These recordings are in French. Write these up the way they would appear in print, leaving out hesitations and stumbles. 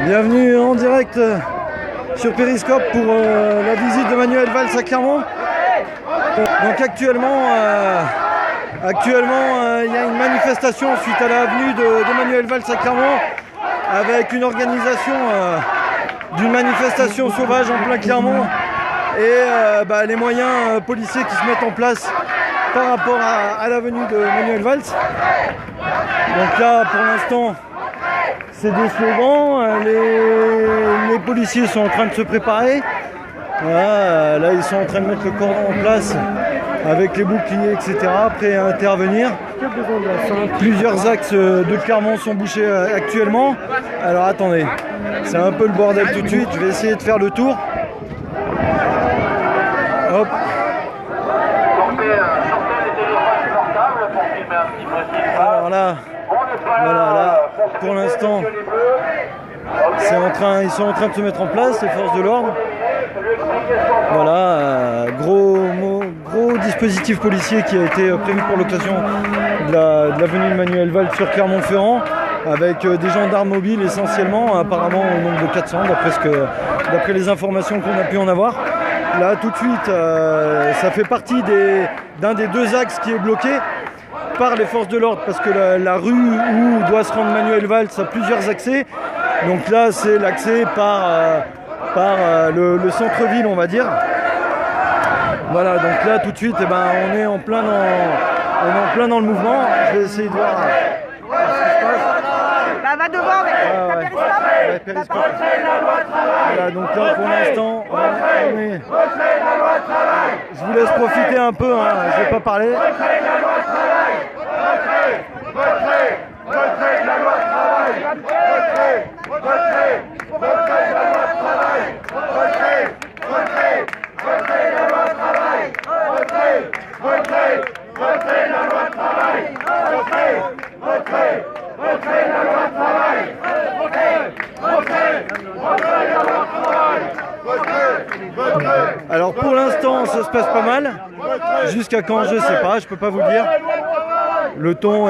Bienvenue en direct sur Périscope pour la visite de Manuel Valls à Clermont. Donc actuellement, il y a une manifestation suite à la venue de Manuel Valls à Clermont avec une organisation d'une manifestation sauvage en plein Clermont et les moyens policiers qui se mettent en place par rapport à la venue de Manuel Valls. Donc là, pour l'instant, c'est des slogans, les policiers sont en train de se préparer. Voilà, là, ils sont en train de mettre le cordon en place avec les boucliers, etc., prêts à intervenir. Plusieurs axes de Clermont sont bouchés actuellement. Alors attendez, c'est un peu le bordel tout de suite, je vais essayer de faire le tour. Hop. Alors là, voilà, là, pour l'instant, ils sont en train de se mettre en place, les forces de l'ordre. Voilà, gros dispositif policier qui a été prévu pour l'occasion de la venue de Manuel Valls sur Clermont-Ferrand, avec des gendarmes mobiles essentiellement, apparemment au nombre de 400, d'après les informations qu'on a pu en avoir. Là, tout de suite, ça fait partie d'un des deux axes qui est bloqué par les forces de l'ordre, parce que la rue où doit se rendre Manuel Valls a plusieurs accès. Donc là, c'est l'accès par le centre-ville, on va dire. Voilà, donc là, tout de suite, on est en plein dans le mouvement. Je vais essayer de voir ce qui se passe. Va devant avec ta périscope. Voilà, donc là, pour l'instant, je vous laisse profiter un peu, je ne vais pas parler. Alors pour l'instant ça se passe pas mal, jusqu'à quand je sais pas, je peux pas vous le dire. Le ton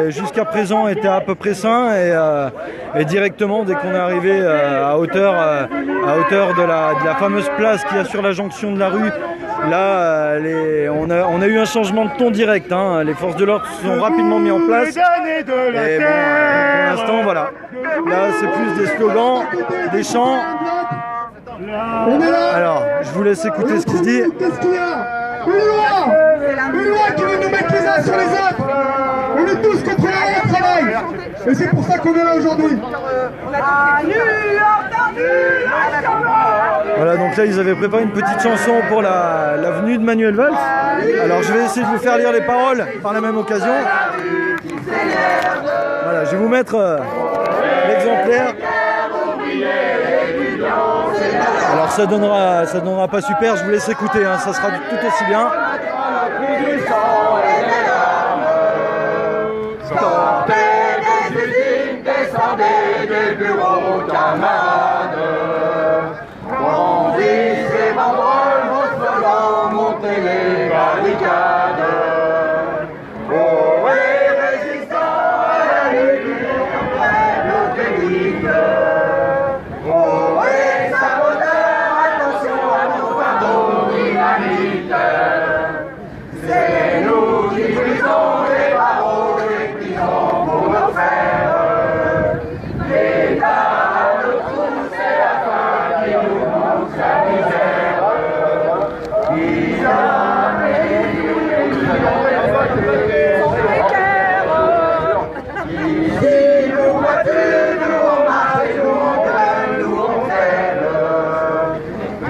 jusqu'à présent était à peu près sain et directement dès qu'on est arrivé à hauteur de la fameuse place qu'il y a sur la jonction de la rue, là on a eu un changement de ton direct, les forces de l'ordre se sont rapidement mis en place et bon, pour l'instant voilà, là c'est plus des slogans, des chants. Alors je vous laisse écouter ce qui se dit. Qu'est-ce qu'il y a ? Une loi qui veut nous mettre les uns sur les autres. On est tous contre l'arrêt de travail. Et c'est pour ça qu'on est là aujourd'hui. Voilà, donc là ils avaient préparé une petite chanson pour la venue de Manuel Valls. Alors je vais essayer de vous faire lire les paroles par la même occasion. Voilà, je vais vous mettre l'exemplaire. Alors ça donnera pas super, je vous laisse écouter, ça sera tout aussi bien. Sortez des usines, descendez des bureaux, camarades. Brandissez banderoles, vos slogans, montez les barricades. Oh, et résistants à la lutte, nos techniques. Oh, et saboteurs, attention à nos fardeaux dynamites. C'est nous qui brisons les barreaux des prisons pour nos frères. L'État à nos trousses, c'est la fin qui nous pousse la misère. Ils ont ici, nous vois-tu, nous on marche, nous on gueule, nous on fait.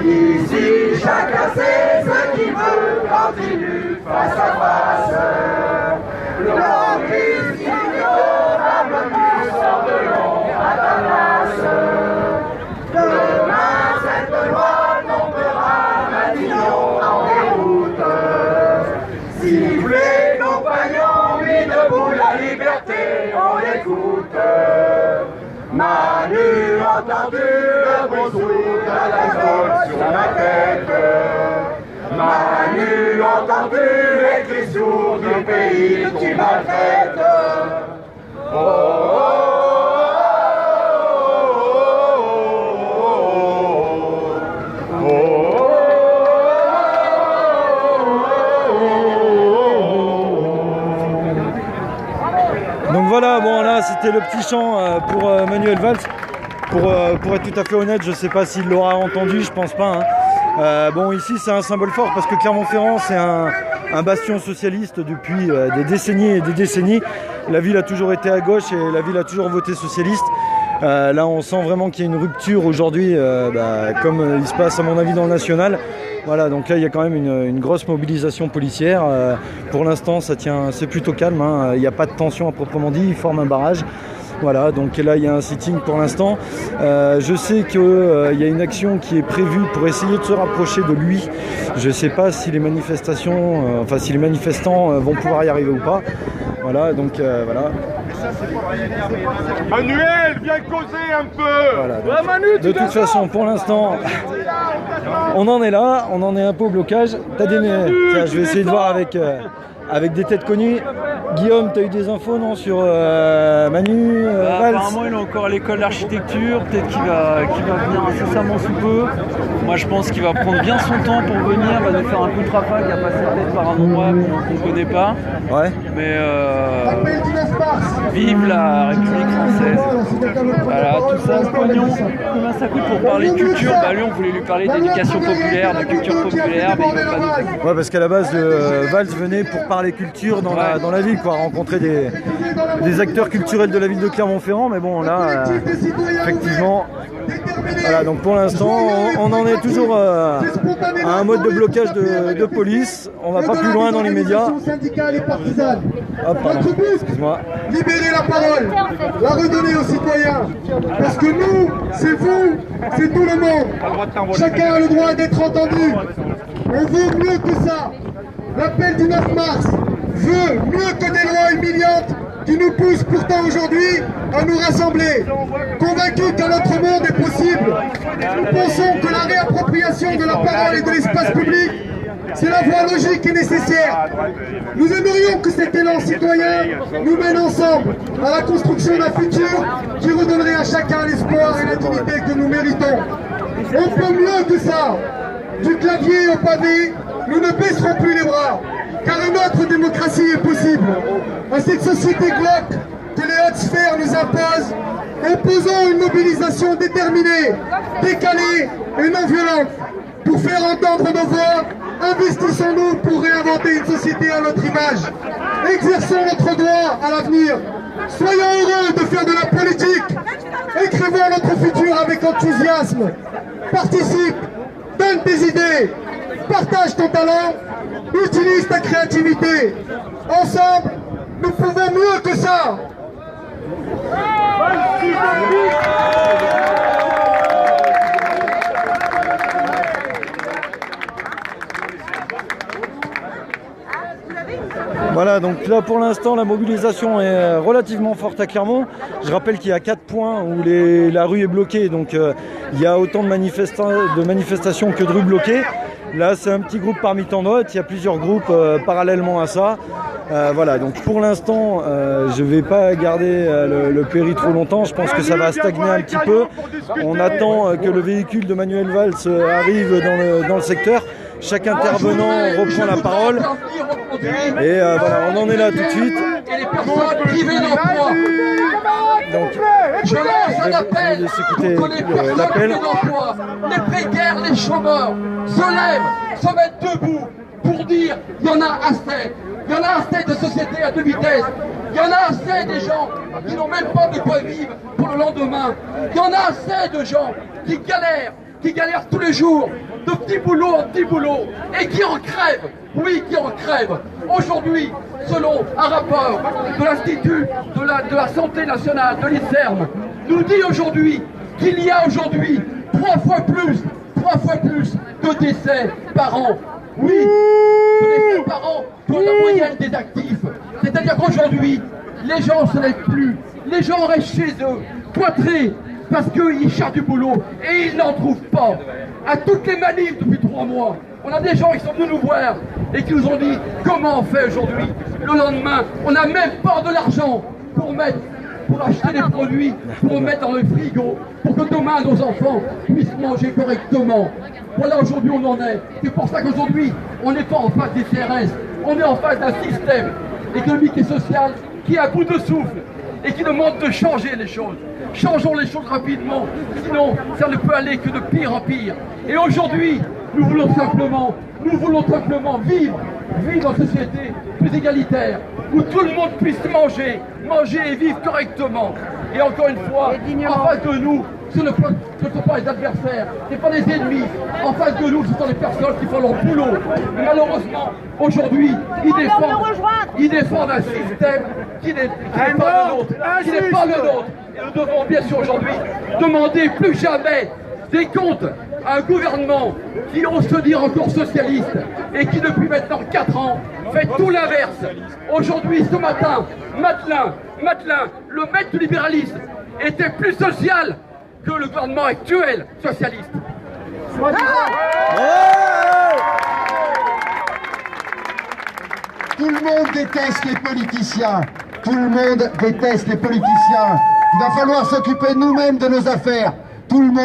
Ici, chacun sait ce qu'il veut quand il lutte face à face. L'emprise qui plus sort de l'ombre à ta place. Demain, cette loi tombera, Matignon en déroute. Si tous les compagnons mis debout la liberté, on l'écoute. Manu, entends-tu le bruit sourd de la zone sur la tête? Manu, entends-tu les cris sourds du pays qui maltraite? Oh, oh, oh, oh, oh. c'était le petit chant pour Manuel Valls. Pour être tout à fait honnête, je ne sais pas s'il l'aura entendu, je pense pas. Bon, ici c'est un symbole fort parce que Clermont-Ferrand c'est un bastion socialiste depuis des décennies et des décennies. La ville a toujours été à gauche et la ville a toujours voté socialiste. Là on sent vraiment qu'il y a une rupture aujourd'hui, comme il se passe à mon avis dans le national. Voilà, donc là il y a quand même une grosse mobilisation policière. Pour l'instant c'est plutôt calme, il n'y a pas de tension à proprement dit, ils forment un barrage. Voilà, donc là il y a un sitting pour l'instant. Je sais qu'il y a une action qui est prévue pour essayer de se rapprocher de lui. Je ne sais pas si les manifestations, si les manifestants vont pouvoir y arriver ou pas. Voilà, donc voilà. Manuel, viens causer un peu. Voilà, donc, de toute façon, pour l'instant, on en est là, on en est un peu au blocage. Tiens, je vais essayer de voir avec des têtes connues. Guillaume, tu as eu des infos non, sur Manu Valls? Apparemment il est encore à l'école d'architecture, peut-être qu'il va venir incessamment sous peu. Moi je pense qu'il va prendre bien son temps pour venir, va nous faire un contre-attaque, à passer peut-être par un endroit qu'on ne connaît pas. Ouais. Mais vive la République française. Voilà, tout ça, ce pognon, combien ça coûte pour parler de culture? Lui on voulait lui parler d'éducation populaire, de culture populaire, mais il veut pas nous... Ouais, parce qu'à la base Valls venait pour parler culture dans la ville, quoi, rencontrer des acteurs culturels de la ville de Clermont-Ferrand, mais bon là effectivement voilà, donc pour l'instant on en est toujours à un mode de blocage de police, on va pas plus loin dans les médias. Hop, pardon, excuse-moi. Libérer la parole, la redonner aux citoyens, parce que nous, c'est vous, c'est tout le monde, chacun a le droit d'être entendu, on veut mieux que ça. L'appel du 9 mars veut mieux que des lois humiliantes qui nous poussent pourtant aujourd'hui à nous rassembler. Convaincus qu'un autre monde est possible, nous pensons que la réappropriation de la parole et de l'espace public, c'est la voie logique et nécessaire. Nous aimerions que cet élan citoyen nous mène ensemble à la construction d'un futur qui redonnerait à chacun l'espoir et la dignité que nous méritons. On peut mieux que ça. Du clavier au pavé, nous ne baisserons plus les bras, car une autre démocratie est possible. À cette société glauque que les hautes sphères nous imposent, opposons une mobilisation déterminée, décalée et non violente. Pour faire entendre nos voix, investissons-nous pour réinventer une société à notre image. Exerçons notre droit à l'avenir. Soyons heureux de faire de la politique. Écrivons notre futur avec enthousiasme. Participe, donne tes idées, partage ton talent, utilise ta créativité. Ensemble, nous pouvons mieux que ça. Voilà, donc là pour l'instant la mobilisation est relativement forte à Clermont. Je rappelle qu'il y a 4 points où la rue est bloquée, donc il y a autant de manifestations que de rues bloquées. Là c'est un petit groupe parmi tant d'autres, il y a plusieurs groupes parallèlement à ça. Voilà, donc pour l'instant je ne vais pas garder le péri trop longtemps, je pense que ça va stagner un petit peu. On attend que le véhicule de Manuel Valls arrive dans le secteur. Chaque intervenant reprend la parole. Et voilà, on en est là tout de suite. Et les personnes privées d'emploi. Donc, je lance un appel pour que les personnes privées d'emploi, les précaires, les chômeurs, se lèvent, se mettent debout pour dire il y en a assez. Il y en a assez de sociétés à 2 vitesses. Il y en a assez des gens qui n'ont même pas de quoi vivre pour le lendemain. Il y en a assez de gens qui galèrent tous les jours, de petit boulot en petit boulot, et qui en crèvent, oui, qui en crèvent. Aujourd'hui, selon un rapport de l'Institut de la Santé Nationale, de l'INSERM, nous dit aujourd'hui qu'il y a aujourd'hui 3 fois plus de décès par an. Oui, de décès par an que la moyenne des actifs. C'est-à-dire qu'aujourd'hui, les gens ne se lèvent plus, les gens restent chez eux, cloîtrés, parce qu'ils cherchent du boulot et ils n'en trouvent pas. À toutes les manifs depuis 3 mois, on a des gens qui sont venus nous voir et qui nous ont dit comment on fait aujourd'hui. Le lendemain, on n'a même pas de l'argent pour acheter des produits, pour mettre dans le frigo, pour que demain nos enfants puissent manger correctement. Voilà, aujourd'hui on en est. C'est pour ça qu'aujourd'hui, on n'est pas en face des CRS, on est en face d'un système économique et social qui est à bout de souffle, et qui demande de changer les choses. Changeons les choses rapidement, sinon ça ne peut aller que de pire en pire. Et aujourd'hui, nous voulons simplement vivre dans une société plus égalitaire, où tout le monde puisse manger et vivre correctement. Et encore une fois, en face de nous, ce ne sont pas les adversaires, ce ne sont pas les ennemis. En face de nous, ce sont les personnes qui font leur boulot. Mais malheureusement, aujourd'hui, ils défendent un système qui n'est pas le nôtre. Et nous devons bien sûr aujourd'hui demander plus jamais des comptes à un gouvernement qui ose se dire encore socialiste et qui depuis maintenant 4 ans fait tout l'inverse. Aujourd'hui, ce matin, Matelin, le maître du libéralisme, était plus social que le gouvernement actuel socialiste. Tout le monde déteste les politiciens. Tout le monde déteste les politiciens. Il va falloir s'occuper nous-mêmes de nos affaires. Tout le monde